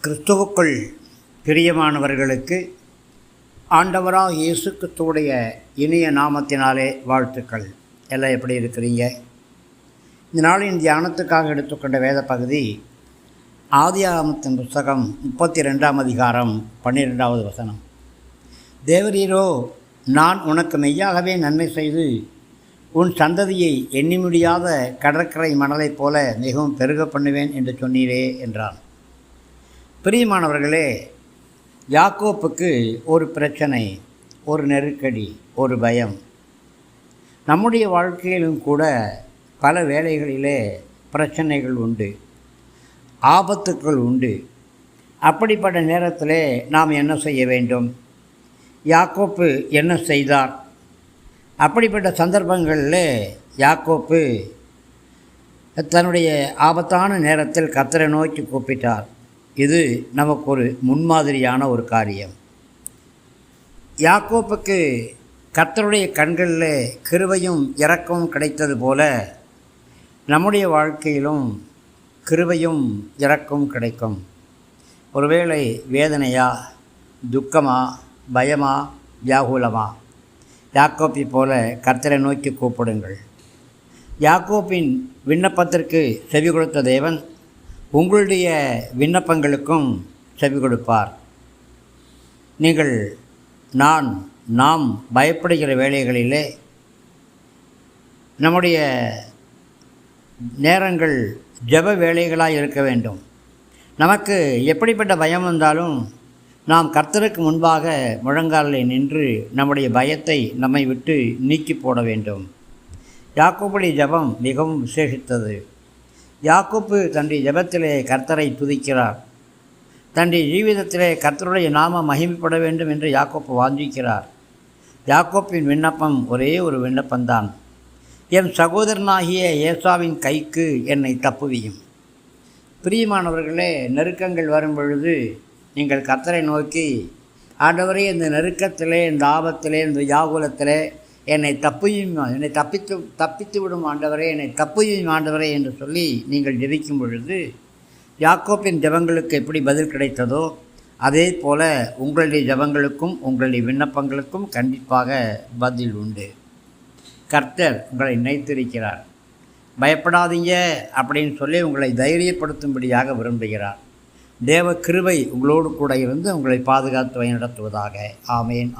கிறிஸ்துவுக்குள் பிரியமானவர்களுக்கு ஆண்டவராக இயேசு கிறிஸ்துவுடைய இனிய நாமத்தினாலே வாழ்த்துக்கள். எல்லாம் எப்படி இருக்கிறீங்க? இந்த நாளின் தியானத்துக்காக எடுத்துக்கொண்ட வேத பகுதி ஆதியாகமத்தின் புஸ்தகம் 32ஆம் அதிகாரம் 12வது வசனம். தேவரீரோ, நான் உனக்கு மெய்யாகவே நன்மை செய்து உன் சந்ததியை எண்ணி முடியாத கடற்கரை மணலைப் போல மிகவும் பெருக பண்ணுவேன் என்று சொன்னீரே என்றான். பிரியமானவர்களே, யாக்கோப்புக்கு ஒரு பிரச்சனை, ஒரு நெருக்கடி, ஒரு பயம். நம்முடைய வாழ்க்கையிலும் கூட பல வேளைகளிலே பிரச்சனைகள் உண்டு, ஆபத்துக்கள் உண்டு. அப்படிப்பட்ட நேரத்திலே நாம் என்ன செய்ய வேண்டும்? யாக்கோப்பு என்ன செய்தார்? அப்படிப்பட்ட சந்தர்ப்பங்களில் யாக்கோப்பு தன்னுடைய ஆபத்தான நேரத்தில் கர்த்தரை நோக்கி கூப்பிட்டார். இது நமக்கு ஒரு முன்மாதிரியான ஒரு காரியம். யாக்கோப்புக்கு கர்த்தருடைய கண்களில் கிருபையும் இரக்கமும் கிடைத்தது போல நம்முடைய வாழ்க்கையிலும் கிருபையும் இரக்கமும் கிடைக்கும். ஒருவேளை வேதனையா, துக்கமா, பயமா, வியாகுலமா, யாக்கோப்பை போல கர்த்தரை நோக்கி கூப்பிடுங்கள். யாக்கோப்பின் விண்ணப்பத்திற்கு செவி கொடுத்த தேவன் உங்களுடைய விண்ணப்பங்களுக்கும் செவி கொடுப்பார். நீங்கள் நாம் பயப்படுகிற வேளைகளிலே நம்முடைய நேரங்கள் ஜெப வேளைகளாக இருக்க வேண்டும். நமக்கு எப்படிப்பட்ட பயம் வந்தாலும் நாம் கர்த்தருக்கு முன்பாக முழங்காலில் நின்று நம்முடைய பயத்தை நம்மை விட்டு நீக்கி போட வேண்டும். யாக்கோப்புடைய ஜெபம் மிகவும் விசேஷித்தது. யாக்கோப்பு தன்னுடைய ஜெபத்திலே கர்த்தரை துதிக்கிறார். தன்னுடைய ஜீவிதத்திலே கர்த்தருடைய நாமம் மகிமைப்பட வேண்டும் என்று யாக்கோப்பு வாஞ்சிக்கிறார். யாக்கோப்பின் விண்ணப்பம் ஒரே ஒரு விண்ணப்பம்தான், என் சகோதரனாகிய ஏசாவின் கைக்கு என்னை தப்புவியும். பிரியமானவர்களே, நெருக்கங்கள் வரும் பொழுது நீங்கள் கர்த்தரை நோக்கி, ஆண்டவரே, இந்த நெருக்கத்திலே, இந்த ஆபத்திலே, இந்த வியாகுலத்திலே என்னை தப்பித்து விடும் ஆண்டவரே, என்னை தப்புயும் ஆண்டவரே என்று சொல்லி நீங்கள் ஜெபிக்கும் பொழுது யாக்கோப்பின் ஜெபங்களுக்கு எப்படி பதில் கிடைத்ததோ அதே போல உங்களுடைய ஜெபங்களுக்கும் உங்களுடைய விண்ணப்பங்களுக்கும் கண்டிப்பாக பதில் உண்டு. கர்த்தர் உங்களை நினைத்திருக்கிறார். பயப்படாதீங்க அப்படின்னு சொல்லி உங்களை தைரியப்படுத்தும்படியாக விரும்புகிறார். தேவ கிருபை உங்களோடு கூட இருந்து உங்களை பாதுகாத்து வழிநடத்துவதாக. ஆமேன்.